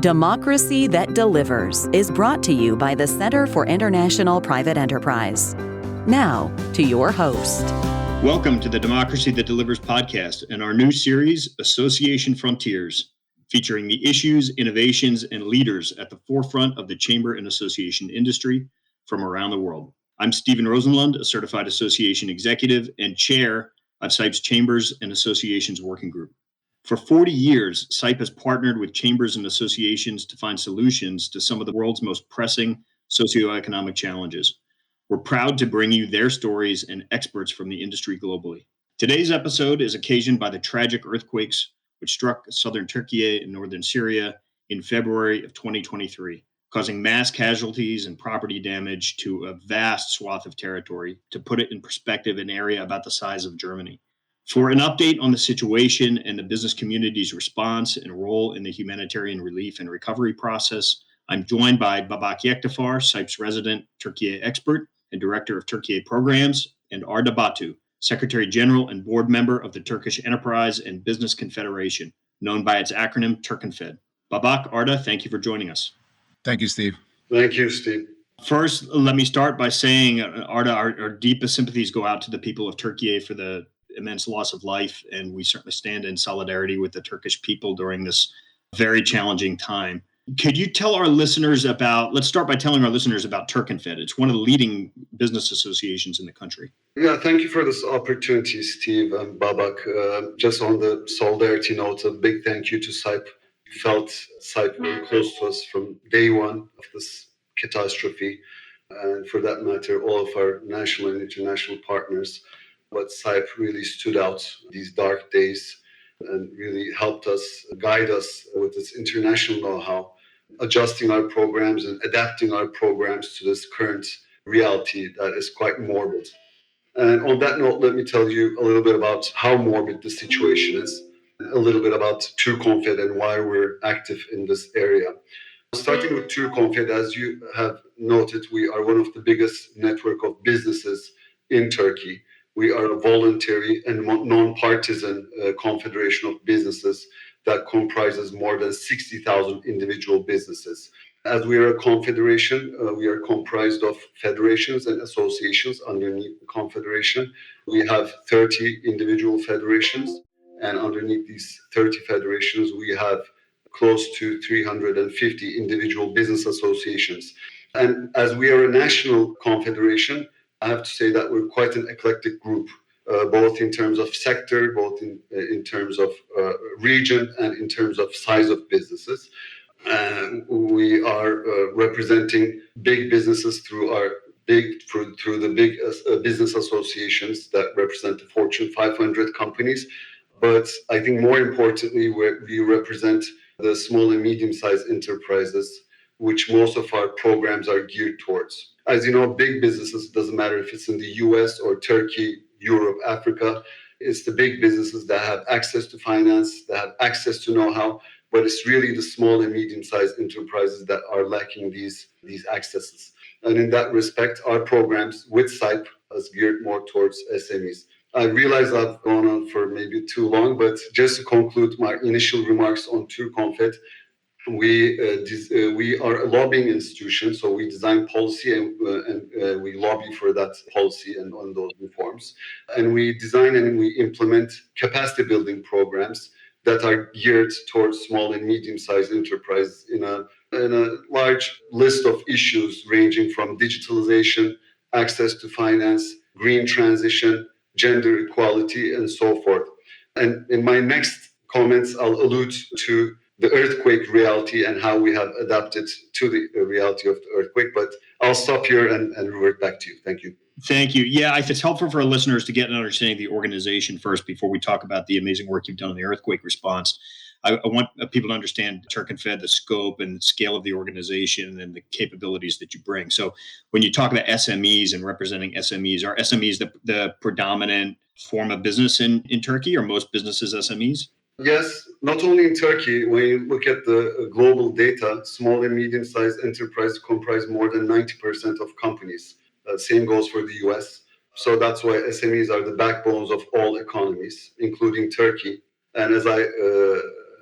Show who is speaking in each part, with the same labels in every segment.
Speaker 1: Democracy That Delivers is brought to you by the Center for International Private Enterprise. Now, to your host.
Speaker 2: Welcome to the Democracy That Delivers podcast and our new series, Association Frontiers, featuring the issues, innovations, and leaders at the forefront of the chamber and association industry from around the world. I'm Stephen Rosenlund, a certified association executive and chair of CIPE's Chambers and Associations Working Group. For 40 years, CIPE has partnered with chambers and associations to find solutions to some of the world's most pressing socioeconomic challenges. We're proud to bring you their stories and experts from the industry globally. Today's episode is occasioned by the tragic earthquakes which struck southern Turkey and northern Syria in February of 2023, causing mass casualties and property damage to a vast swath of territory. To put it in perspective, an area about the size of Germany. For an update on the situation and the business community's response and role in the humanitarian relief and recovery process, I'm joined by Babak Yektefar, CIPE's resident Turkey expert and director of Turkey programs, and Arda Batu, Secretary General and board member of the Turkish Enterprise and Business Confederation, known by its acronym TÜRKONFED. Babak, Arda, thank you for joining us.
Speaker 3: Thank you, Steve.
Speaker 4: Thank you, Steve.
Speaker 2: First, let me start by saying, Arda, our deepest sympathies go out to the people of Turkey for the immense loss of life, and we certainly stand in solidarity with the Turkish people during this very challenging time. Could you tell our listeners let's start by telling our listeners about TÜRKONFED. It's one of the leading business associations in the country.
Speaker 4: Yeah, thank you for this opportunity, Steve and Babak. Just on the solidarity note, a big thank you to CIPE. You felt CIPE very close to us from day one of this catastrophe, and for that matter, all of our national and international partners. But CIPE really stood out these dark days and really helped us, guide us with its international know-how, adjusting our programs and adapting our programs to this current reality that is quite morbid. And on that note, let me tell you a little bit about how morbid the situation is, a little bit about TÜRKONFED and why we're active in this area. Starting with TÜRKONFED, as you have noted, we are one of the biggest network of businesses in Turkey. We are a voluntary and non-partisan confederation of businesses that comprises more than 60,000 individual businesses. As we are a confederation, we are comprised of federations and associations underneath the confederation. We have 30 individual federations, and underneath these 30 federations, we have close to 350 individual business associations. And as we are a national confederation, I have to say that we're quite an eclectic group, both in terms of sector, both in terms of region, and in terms of size of businesses. We are representing big businesses through the big business associations that represent the Fortune 500 companies. But I think more importantly, we represent the small and medium-sized enterprises, which most of our programs are geared towards. As you know, big businesses, doesn't matter if it's in the US or Turkey, Europe, Africa, it's the big businesses that have access to finance, that have access to know-how, but it's really the small and medium-sized enterprises that are lacking these accesses. And in that respect, our programs with CIPE is geared more towards SMEs. I realize I've gone on for maybe too long, but just to conclude my initial remarks on TÜRKONFED, we are a lobbying institution, so we design policy and we lobby for that policy and on those reforms. And we design and we implement capacity building programs that are geared towards small and medium-sized enterprises in a large list of issues ranging from digitalization, access to finance, green transition, gender equality, and so forth. And in my next comments, I'll allude to the earthquake reality and how we have adapted to the reality of the earthquake. But I'll stop here and revert back to you. Thank you.
Speaker 2: Thank you. Yeah, if it's helpful for our listeners to get an understanding of the organization first before we talk about the amazing work you've done on the earthquake response, I want people to understand TÜRKONFED, the scope and scale of the organization and the capabilities that you bring. So when you talk about SMEs and representing SMEs, are SMEs the predominant form of business in Turkey? Are most businesses SMEs?
Speaker 4: Yes, not only in Turkey. When you look at the global data, small and medium-sized enterprises comprise more than 90% of companies. Same goes for the US. So that's why SMEs are the backbones of all economies, including Turkey. And as I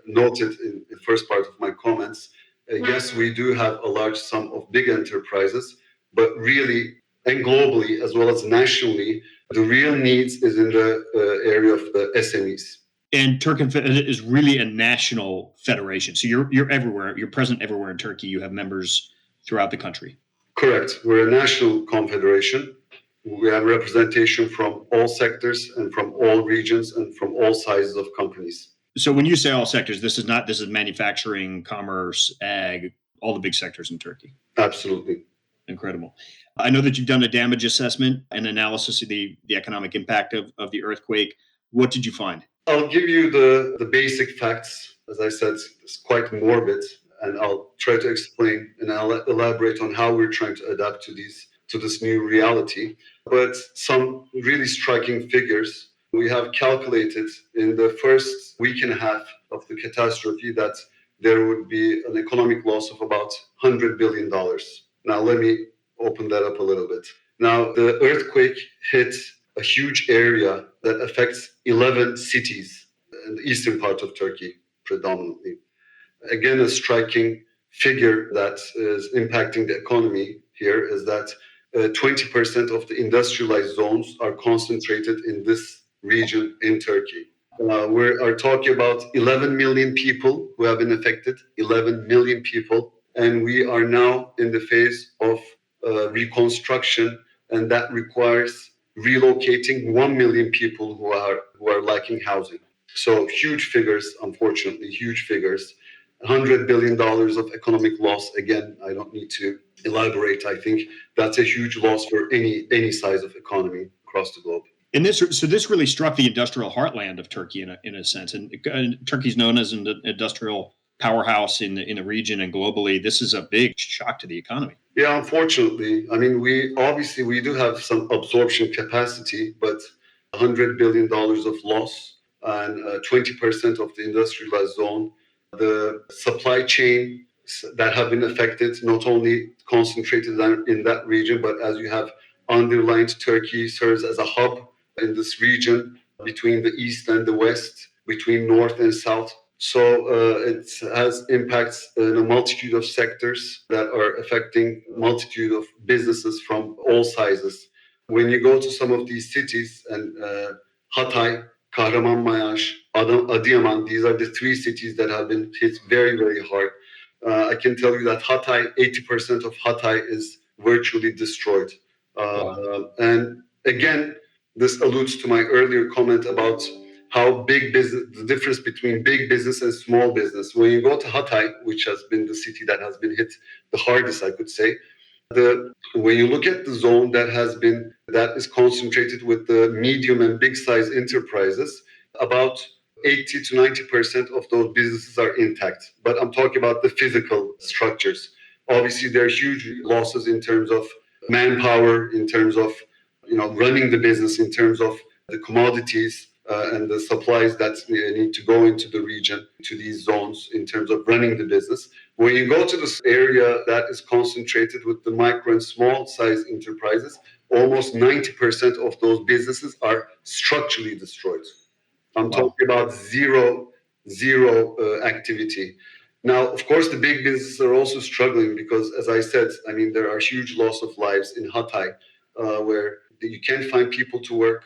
Speaker 4: noted in the first part of my comments, Yes, we do have a large sum of big enterprises, but really, and globally as well as nationally, the real needs is in the area of the SMEs.
Speaker 2: And TÜRKONFED is really a national federation. So you're everywhere. You're present everywhere in Turkey. You have members throughout the country.
Speaker 4: Correct. We're a national confederation. We have representation from all sectors and from all regions and from all sizes of companies.
Speaker 2: So when you say all sectors, this is manufacturing, commerce, ag, all the big sectors in Turkey.
Speaker 4: Absolutely.
Speaker 2: Incredible. I know that you've done a damage assessment and analysis of the economic impact of the earthquake. What did you find?
Speaker 4: I'll give you the basic facts. As I said, it's quite morbid, and I'll try to explain and I'll elaborate on how we're trying to adapt to this new reality. But some really striking figures. We have calculated in the first week and a half of the catastrophe that there would be an economic loss of about $100 billion. Now, let me open that up a little bit. Now, the earthquake hit a huge area that affects 11 cities in the eastern part of Turkey, predominantly. Again, a striking figure that is impacting the economy here is that 20% of the industrialized zones are concentrated in this region in Turkey. We are talking about 11 million people who have been affected, 11 million people, and we are now in the phase of reconstruction, and that requires relocating 1 million people who are lacking housing. So huge figures, unfortunately, huge figures. $100 billion of economic loss. Again, I don't need to elaborate. I think that's a huge loss for any size of economy across the globe.
Speaker 2: And this really struck the industrial heartland of Turkey in a sense. And Turkey's known as an industrial powerhouse in the region and globally. This is a big shock to the economy.
Speaker 4: Yeah, unfortunately. I mean, we do have some absorption capacity, but $100 billion of loss and 20% of the industrialized zone. The supply chain that have been affected, not only concentrated in that region, but as you have underlined, Turkey serves as a hub in this region between the east and the west, between north and south. So it has impacts in a multitude of sectors that are affecting multitude of businesses from all sizes. When you go to some of these cities, and Hatay, Kahramanmaraş, Adıyaman, these are the three cities that have been hit very, very hard. I can tell you that Hatay, 80% of Hatay is virtually destroyed.
Speaker 2: Wow.
Speaker 4: And again, this alludes to my earlier comment about how big business, the difference between big business and small business. When you go to Hatay, which has been the city that has been hit the hardest, I could say, when you look at the zone that is concentrated with the medium and big size enterprises, about 80 to 90% of those businesses are intact. But I'm talking about the physical structures. Obviously, there are huge losses in terms of manpower, in terms of running the business, in terms of the commodities and the supplies that need to go into the region, to these zones, in terms of running the business. When you go to this area that is concentrated with the micro and small size enterprises, almost 90% of those businesses are structurally destroyed. I'm talking about zero activity. Now, of course, the big businesses are also struggling because, as I said, I mean, there are huge loss of lives in Hatay, where you can't find people to work.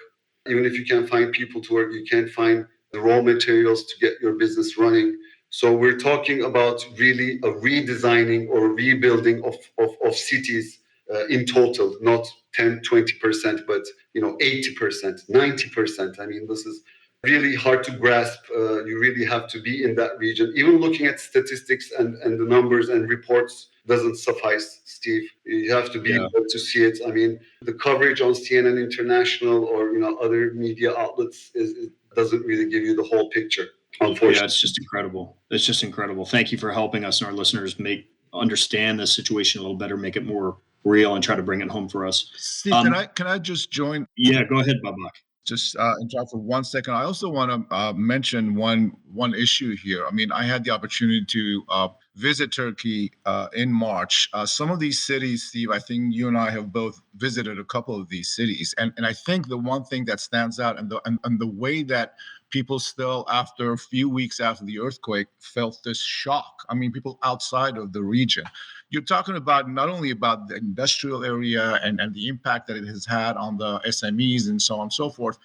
Speaker 4: Even if you can find people to work, you can't find the raw materials to get your business running. So we're talking about really a redesigning or rebuilding of cities in total, not 10, 20%, but 80%, 90%. I mean, this is really hard to grasp. You really have to be in that region. Even looking at statistics and the numbers and reports doesn't suffice, Steve. You have to be able to see it. I mean, the coverage on CNN International or other media outlets it doesn't really give you the whole picture, unfortunately.
Speaker 2: Yeah, it's just incredible. It's just incredible. Thank you for helping us and our listeners understand the situation a little better, make it more real, and try to bring it home for us.
Speaker 3: Steve, can I just join?
Speaker 2: Yeah, go ahead, Babak.
Speaker 3: Just interrupt for 1 second. I also want to mention one issue here. I mean, I had the opportunity to visit Turkey in March. Some of these cities, Steve, I think you and I have both visited a couple of these cities, and I think the one thing that stands out and the way that people still, after a few weeks after the earthquake, felt this shock. I mean, people outside of the region. You're talking about not only about the industrial area and the impact that it has had on the SMEs and so on and so forth,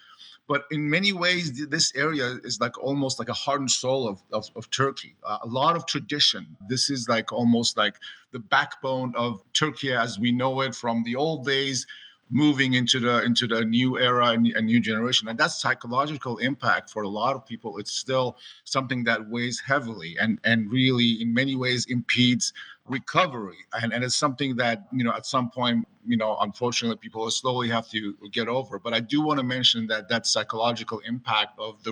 Speaker 3: but in many ways, this area is like almost like a heart and soul of Turkey. A lot of tradition. This is like almost like the backbone of Turkey as we know it from the old days, moving into the new era and a new generation. And that psychological impact for a lot of people, it's still something that weighs heavily and really in many ways impedes recovery. And it's something that, at some point, unfortunately, people will slowly have to get over. But I do want to mention that psychological impact of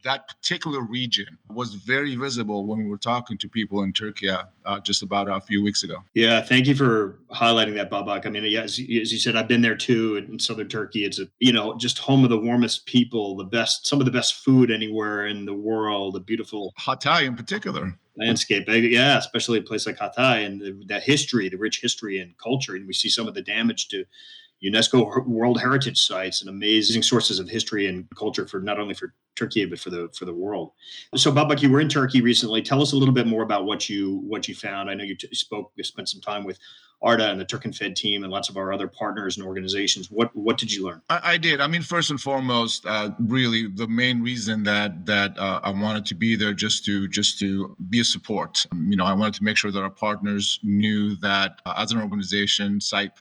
Speaker 3: that particular region was very visible when we were talking to people in Turkey just about a few weeks ago.
Speaker 2: Yeah, thank you for highlighting that, Babak. I mean, yeah, as you said, I've been there too in southern Turkey. It's just home of the warmest people, some of the best food anywhere in the world, a beautiful
Speaker 3: Hatay in particular.
Speaker 2: Landscape. Yeah, especially a place like Hatay and that history, the rich history and culture. And we see some of the damage to UNESCO World Heritage sites and amazing sources of history and culture for not only for Turkey but for the world. So, Babak, you were in Turkey recently. Tell us a little bit more about what you found. I know you spent some time with Arda and the TÜRKONFED team and lots of our other partners and organizations. What did you learn?
Speaker 3: I did. I mean, first and foremost, really the main reason that I wanted to be there just to be a support. I wanted to make sure that our partners knew that as an organization, SIPE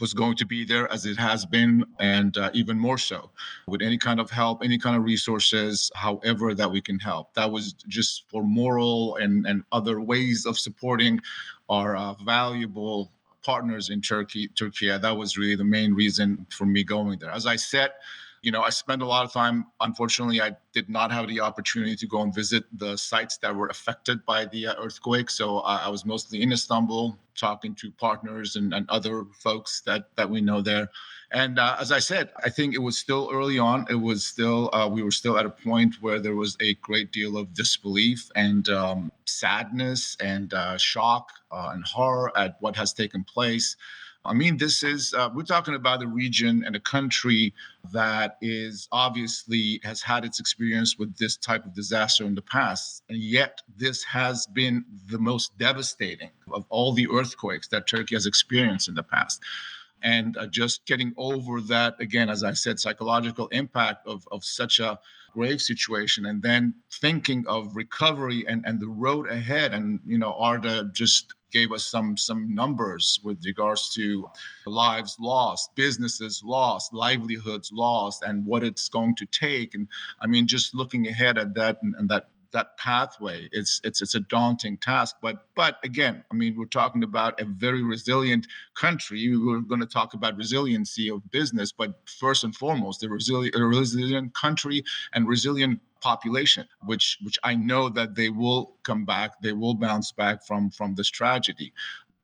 Speaker 3: was going to be there as it has been, and even more so with any kind of help, any kind of resources, however that we can help. That was just for moral and other ways of supporting our valuable partners in Turkey. That was really the main reason for me going there. As I said, I spent a lot of time. Unfortunately, I did not have the opportunity to go and visit the sites that were affected by the earthquake. So I was mostly in Istanbul, talking to partners and other folks that we know there. And as I said, I think it was still early on. It was still, we were still at a point where there was a great deal of disbelief and sadness and shock and horror at what has taken place. I mean, we're talking about a region and a country that is obviously has had its experience with this type of disaster in the past. And yet this has been the most devastating of all the earthquakes that Turkey has experienced in the past. And just getting over that, again, as I said, psychological impact of such a grave situation, and then thinking of recovery and the road ahead. And, Arda just gave us some numbers with regards to lives lost, businesses lost, livelihoods lost, and what it's going to take. And I mean, just looking ahead at that and that pathway, it's a daunting task. But again, I mean, we're talking about a very resilient country. We're going to talk about resiliency of business, but first and foremost, a resilient country and resilient population, which I know that they will come back, they will bounce back from this tragedy.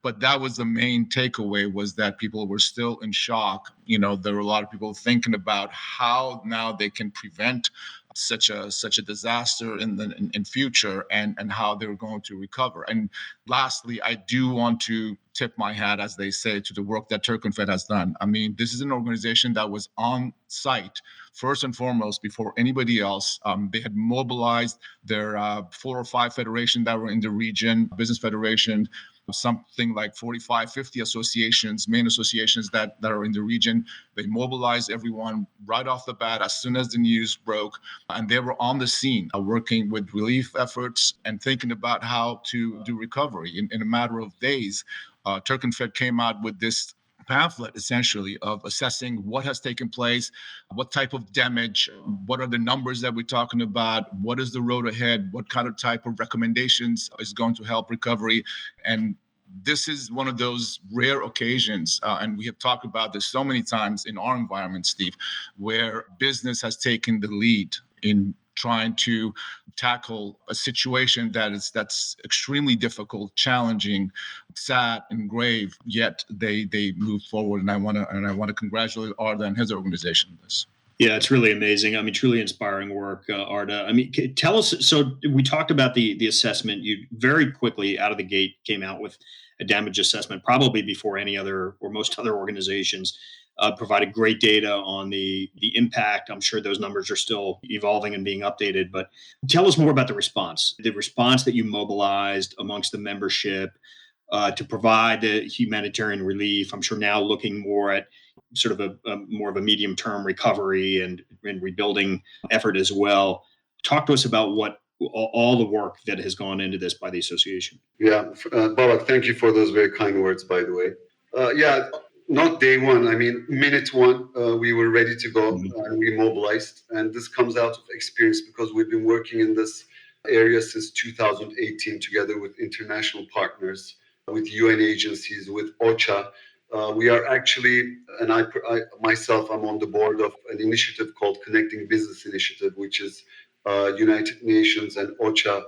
Speaker 3: But that was the main takeaway, was that people were still in shock. There were a lot of people thinking about how now they can prevent such a disaster in future and how they're going to recover. And lastly, I do want to tip my hat, as they say, to the work that TÜRKONFED has done. I mean, this is an organization that was on site first and foremost before anybody else. They had mobilized their 4 or 5 federations that were in the region, business federation, something like 45, 50 associations, main associations that are in the region. They mobilized everyone right off the bat as soon as the news broke. And they were on the scene working with relief efforts and thinking about how to do recovery. In a matter of days, TÜRKONFED came out with this pamphlet, essentially, of assessing what has taken place, what type of damage, what are the numbers that we're talking about, what is the road ahead, what kind of type of recommendations is going to help recovery. And this is one of those rare occasions, and we have talked about this so many times in our environment, Steve, where business has taken the lead in trying to tackle a situation that's extremely difficult, challenging, sad, and grave. Yet they move forward, and I want to congratulate Arda and his organization on this.
Speaker 2: Yeah, it's really amazing. I mean, truly inspiring work, Arda. I mean, tell us. So we talked about the assessment. You very quickly out of the gate came out with a damage assessment, probably before any other or most other organizations. provided great data on the impact. I'm sure those numbers are still evolving and being updated, but tell us more about the response that you mobilized amongst the membership to provide the humanitarian relief. I'm sure now looking more at sort of a more of a medium-term recovery and rebuilding effort as well. Talk to us about what all the work that has gone into this by the association.
Speaker 4: Yeah, Babak, thank you for those very kind words, by the way. Not day one. I mean, minute one, we were ready to go and we mobilized. And this comes out of experience because we've been working in this area since 2018 together with international partners, with UN agencies, with OCHA. We are actually, and I myself, I'm on the board of an initiative called Connecting Business Initiative, which is United Nations and OCHA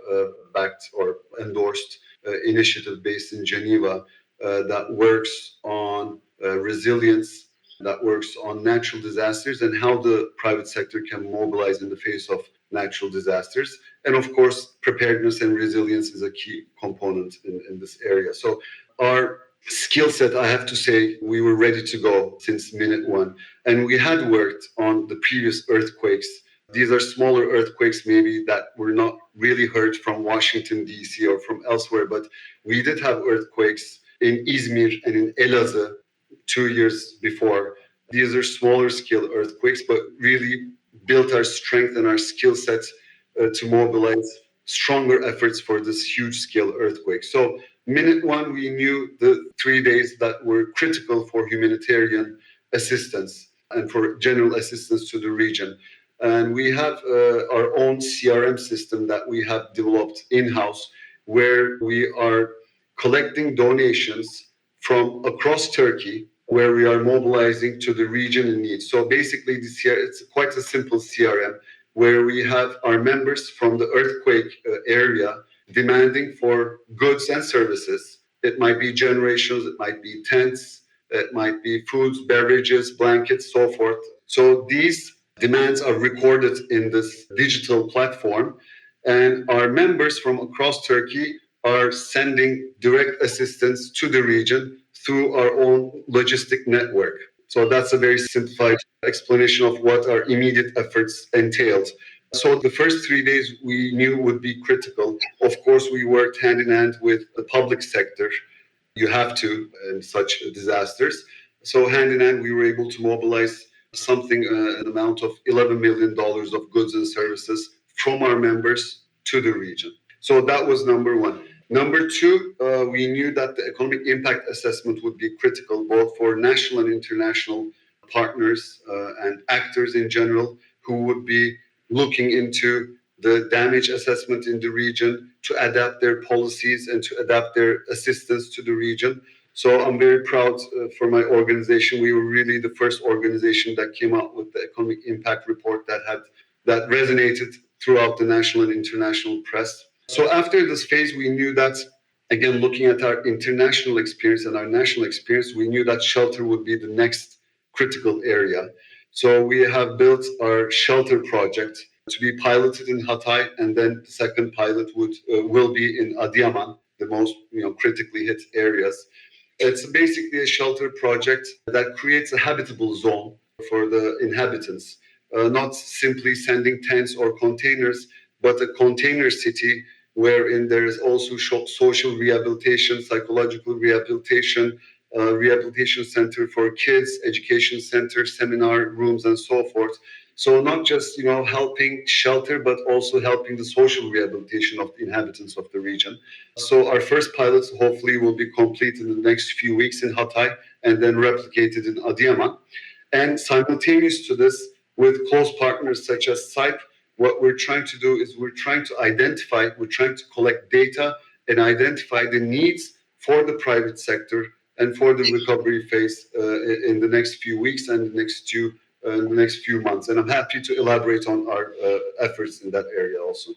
Speaker 4: backed or endorsed initiative based in Geneva that works on resilience, that works on natural disasters and how the private sector can mobilize in the face of natural disasters. And of course, preparedness and resilience is a key component in this area. So our skill set, I have to say, we were ready to go since minute one. And we had worked on the previous earthquakes. These are smaller earthquakes, maybe that were not really heard from Washington, D.C. or from elsewhere, but we did have earthquakes in Izmir and in Elazığ 2 years before. These are smaller scale earthquakes, but really built our strength and our skill sets to mobilize stronger efforts for this huge scale earthquake. So minute one, we knew the 3 days that were critical for humanitarian assistance and for general assistance to the region. And we have our own CRM system that we have developed in-house where we are collecting donations from across Turkey where we are mobilizing to the region in need. So basically, it's quite a simple CRM where we have our members from the earthquake area demanding for goods and services. It might be generations, it might be tents, it might be foods, beverages, blankets, so forth. So these demands are recorded in this digital platform, and our members from across Turkey are sending direct assistance to the region through our own logistic network. So that's a very simplified explanation of what our immediate efforts entailed. So the first 3 days we knew would be critical. Of course, we worked hand in hand with the public sector. You have to in such disasters. So hand in hand, we were able to mobilize something, an amount of $11 million of goods and services from our members to the region. So that was number one. Number two, we knew that the economic impact assessment would be critical, both for national and international partners and actors in general who would be looking into the damage assessment in the region to adapt their policies and to adapt their assistance to the region. So I'm very proud for my organization. We were really the first organization that came out with the economic impact report that resonated throughout the national and international press. So after this phase, we knew that, again, looking at our international experience and our national experience, we knew that shelter would be the next critical area. So we have built our shelter project to be piloted in Hatay, and then the second pilot will be in Adıyaman, the most critically hit areas. It's basically a shelter project that creates a habitable zone for the inhabitants, not simply sending tents or containers, but a container city wherein there is also social rehabilitation, psychological rehabilitation, rehabilitation center for kids, education center, seminar rooms, and so forth. So not just helping shelter, but also helping the social rehabilitation of the inhabitants of the region. So our first pilots hopefully will be complete in the next few weeks in Hatay and then replicated in Adıyaman. And simultaneous to this, with close partners such as SAIP, what we're trying to do is we're trying to collect data and identify the needs for the private sector and for the recovery phase in the next few weeks and the next few months. And I'm happy to elaborate on our efforts in that area also.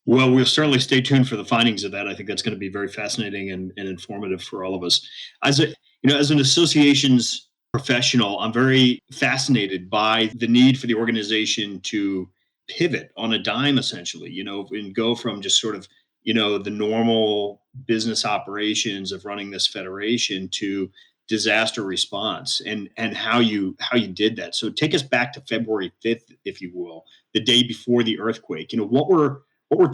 Speaker 2: Well, we'll certainly stay tuned for the findings of that. I think that's going to be very fascinating and informative for all of us. As an association's professional, I'm very fascinated by the need for the organization to pivot on a dime, essentially, and go from just sort of, the normal business operations of running this federation to disaster response and how you did that. So take us back to February 5th, if you will, the day before the earthquake. What were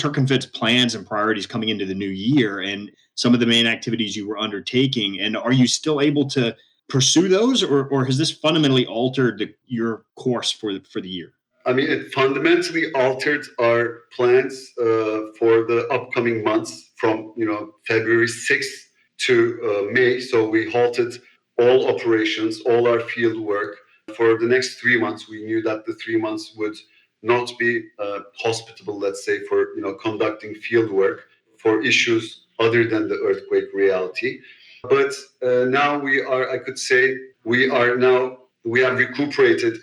Speaker 2: TÜRKONFED's plans and priorities coming into the new year, and some of the main activities you were undertaking? And are you still able to pursue those, or has this fundamentally altered your course for the year?
Speaker 4: I mean, it fundamentally altered our plans for the upcoming months from February 6th to May. So we halted all operations, all our field work for the next 3 months. We knew that the 3 months would not be hospitable, let's say, for conducting field work for issues other than the earthquake reality. But now I could say, we have recuperated,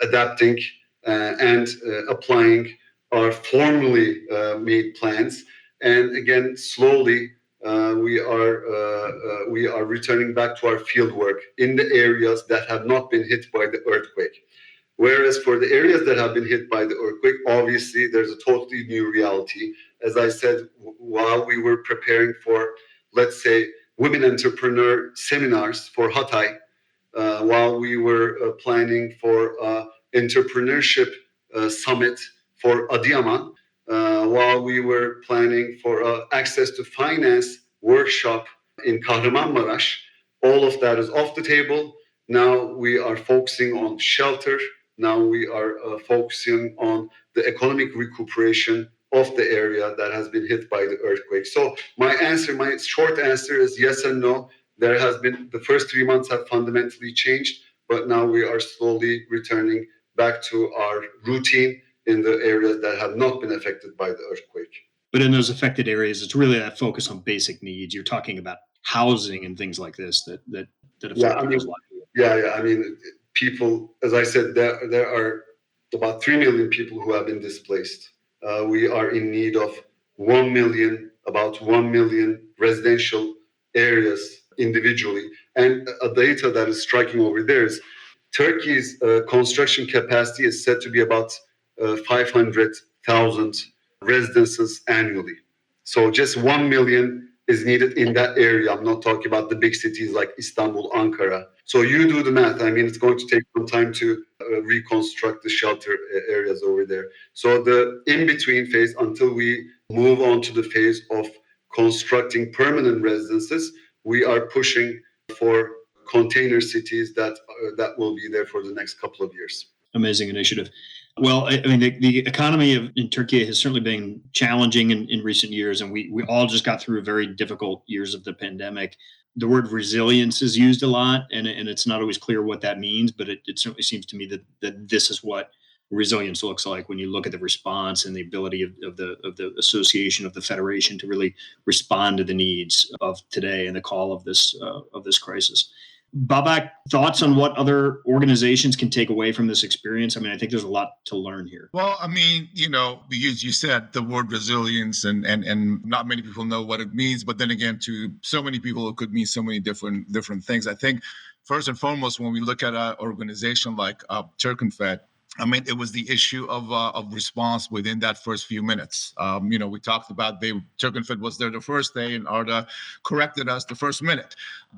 Speaker 4: adapting and applying our formally made plans. And again, slowly, we are returning back to our field work in the areas that have not been hit by the earthquake. Whereas for the areas that have been hit by the earthquake, obviously there's a totally new reality. As I said, while we were preparing for, let's say, women entrepreneur seminars for Hatay, while we were planning for entrepreneurship summit for Adıyaman, while we were planning for access to finance workshop in Kahramanmaraş, all of that is off the table. Now we are focusing on shelter. Now we are focusing on the economic recuperation of the area that has been hit by the earthquake. So my short answer is yes and no. There has been, the first 3 months have fundamentally changed, but now we are slowly returning back to our routine in the areas that have not been affected by the earthquake.
Speaker 2: But in those affected areas, it's really that focus on basic needs. You're talking about housing and things like this that affect people's lives.
Speaker 4: Yeah. I mean, people, as I said, there are about 3 million people who have been displaced. We are in need of about 1 million residential areas individually. And a data that is striking over there is Turkey's construction capacity is said to be about 500,000 residences annually. So just 1 million is needed in that area. I'm not talking about the big cities like Istanbul, Ankara. So you do the math. I mean, it's going to take some time to reconstruct the shelter areas over there. So the in-between phase, until we move on to the phase of constructing permanent residences, we are pushing for container cities that will be there for the next couple of years.
Speaker 2: Amazing initiative. Well, I mean, the economy in Turkey has certainly been challenging in recent years, and we all just got through very difficult years of the pandemic. The word resilience is used a lot, and it's not always clear what that means, but it certainly seems to me that this is what resilience looks like when you look at the response and the ability of the association, of the federation, to really respond to the needs of today and the call of this crisis. Babak, thoughts on what other organizations can take away from this experience? I mean, I think there's a lot to learn here.
Speaker 3: Well, I mean, you said the word resilience, and not many people know what it means. But then again, to so many people, it could mean so many different things. I think first and foremost, when we look at an organization like TÜRKONFED, I mean, it was the issue of response within that first few minutes. We talked about TÜRKONFED was there the first day, and Arda corrected us the first minute.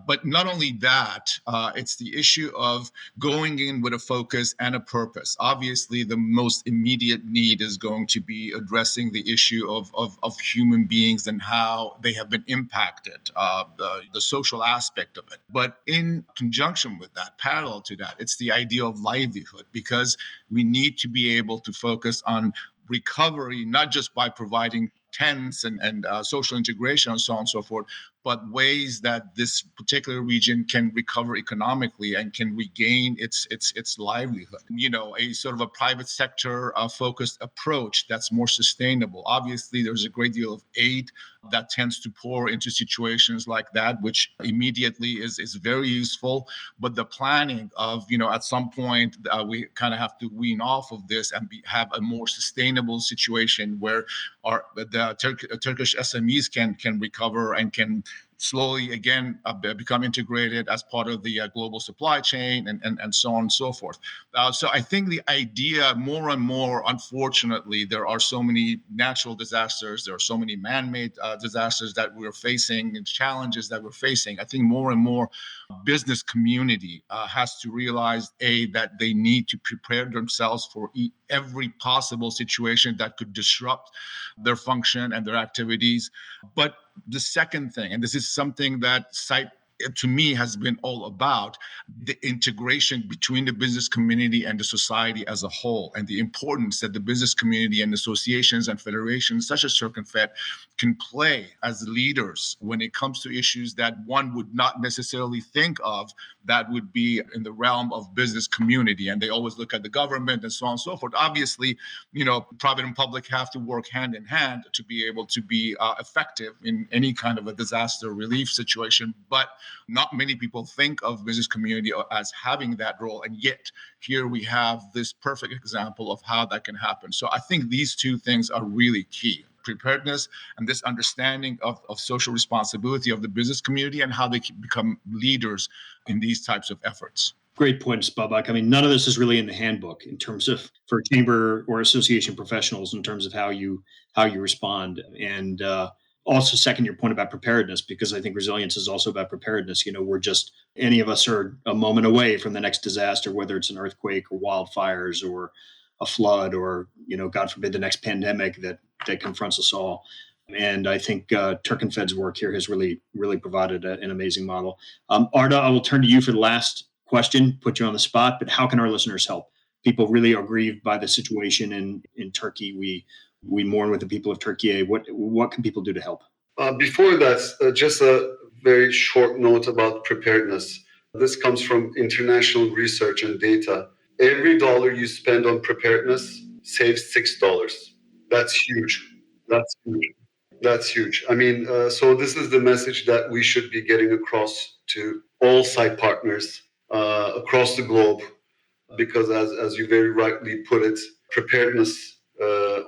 Speaker 3: But not only that, it's the issue of going in with a focus and a purpose. Obviously, the most immediate need is going to be addressing the issue of human beings and how they have been impacted, the social aspect of it. But in conjunction with that, parallel to that, it's the idea of livelihood, because we need to be able to focus on recovery, not just by providing tents and social integration and so on and so forth, but ways that this particular region can recover economically and can regain its livelihood. A sort of a private sector focused approach that's more sustainable. Obviously, there's a great deal of aid that tends to pour into situations like that, which immediately is very useful. But the planning of, at some point, we kind of have to wean off of this and have a more sustainable situation where the Turkish SMEs can recover and can slowly again become integrated as part of the global supply chain and so on and so forth. So I think the idea more and more, unfortunately, there are so many natural disasters, there are so many man-made disasters that we're facing and challenges that we're facing. I think more and more business community has to realize, that they need to prepare themselves for every possible situation that could disrupt their function and their activities. But the second thing, and this is something that SIPE to me has been all about, the integration between the business community and the society as a whole, and the importance that the business community and associations and federations such as TÜRKONFED can play as leaders when it comes to issues that one would not necessarily think of that would be in the realm of business community. And they always look at the government and so on and so forth. Obviously, private and public have to work hand in hand to be able to be effective in any kind of a disaster relief situation. But not many people think of business community as having that role. And yet here we have this perfect example of how that can happen. So I think these two things are really key: preparedness and this understanding of social responsibility of the business community and how they can become leaders in these types of efforts.
Speaker 2: Great points, Babak. I mean, none of this is really in the handbook in terms of for chamber or association professionals in terms of how you respond. And also second your point about preparedness, because I think resilience is also about preparedness. We're just, any of us are a moment away from the next disaster, whether it's an earthquake or wildfires or a flood or, God forbid, the next pandemic that confronts us all. And I think TÜRKONFED's work here has really, really provided an amazing model. Arda, I will turn to you for the last question, put you on the spot, but how can our listeners help? People really are grieved by the situation in Turkey. We mourn with the people of Turkey. What can people do to help?
Speaker 4: Before that, just a very short note about preparedness. This comes from international research and data. Every dollar you spend on preparedness saves $6. That's huge. That's huge. I mean, so this is the message that we should be getting across to all site partners across the globe, because as you very rightly put it, preparedness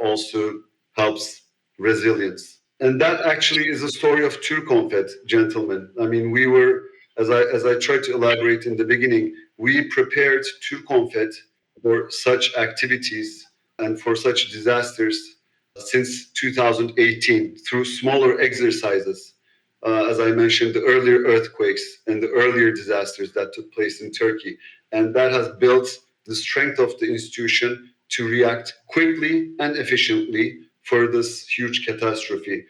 Speaker 4: also helps resilience. And that actually is a story of TÜRKONFED, gentlemen. I mean, we were, as I tried to elaborate in the beginning, we prepared TÜRKONFED for such activities and for such disasters since 2018 through smaller exercises. As I mentioned, the earlier earthquakes and the earlier disasters that took place in Turkey. And that has built the strength of the institution to react quickly and efficiently for this huge catastrophe.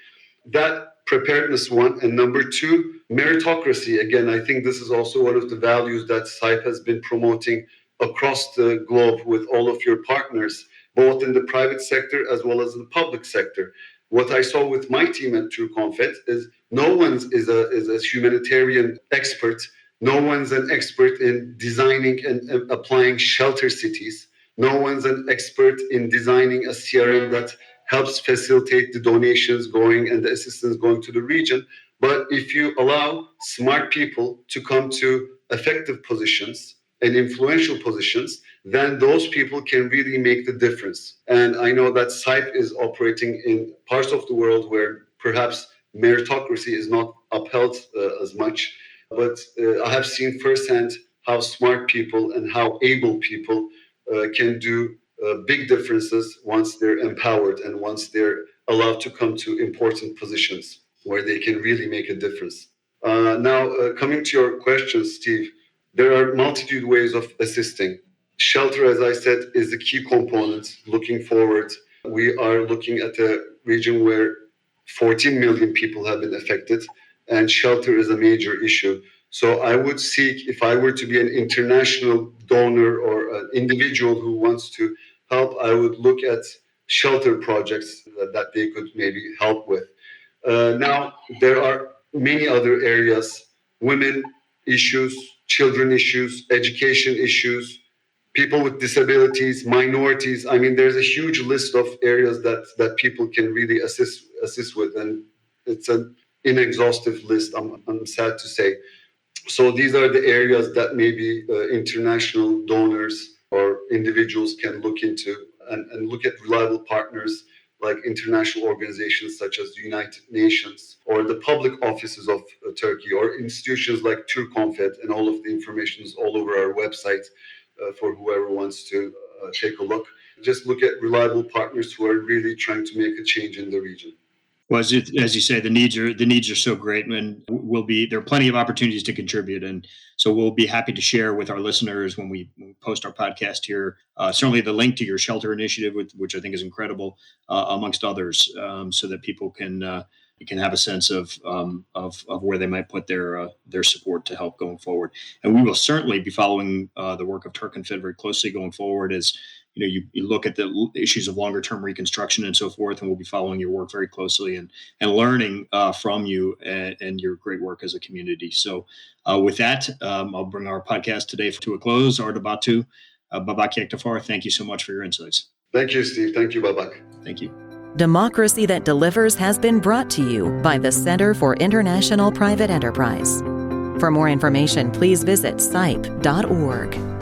Speaker 4: That preparedness, one. And number two, meritocracy. Again, I think this is also one of the values that SIPE has been promoting across the globe with all of your partners, both in the private sector as well as the public sector. What I saw with my team at TÜRKONFED is no one is a humanitarian expert. No one's an expert in designing and applying shelter cities. No one's an expert in designing a CRM that helps facilitate the donations going and the assistance going to the region. But if you allow smart people to come to effective positions and influential positions, then those people can really make the difference. And I know that SIPE is operating in parts of the world where perhaps meritocracy is not upheld as much. But I have seen firsthand how smart people and how able people can do big differences once they're empowered and once they're allowed to come to important positions where they can really make a difference. Now, coming to your question, Steve, there are multitude ways of assisting. Shelter, as I said, is a key component. Looking forward, we are looking at a region where 14 million people have been affected, and shelter is a major issue. So I would seek, if I were to be an international donor or an individual who wants to help, I would look at shelter projects that they could maybe help with. Now, there are many other areas: women issues, children issues, education issues, people with disabilities, minorities. I mean, there's a huge list of areas that people can really assist with, and it's an inexhaustive list, I'm sad to say. So these are the areas that maybe international donors or individuals can look into and look at reliable partners like international organizations such as the United Nations or the public offices of Turkey, or institutions like TÜRKONFED, and all of the information is all over our website for whoever wants to take a look. Just look at reliable partners who are really trying to make a change in the region.
Speaker 2: Well, as you say, the needs are so great, and there are plenty of opportunities to contribute, and so we'll be happy to share with our listeners when we post our podcast here. Certainly, the link to your shelter initiative, which I think is incredible, amongst others, so that people can have a sense of where they might put their support to help going forward. And we will certainly be following the work of TÜRKONFED very closely going forward, as you look at the issues of longer term reconstruction and so forth, and we'll be following your work very closely and learning from you and your great work as a community. So with that, I'll bring our podcast today to a close. Ardabatu, Babak Yektafar, thank you so much for your insights.
Speaker 4: Thank you, Steve. Thank you, Babak.
Speaker 2: Thank you.
Speaker 1: Democracy That Delivers has been brought to you by the Center for International Private Enterprise. For more information, please visit sipe.org.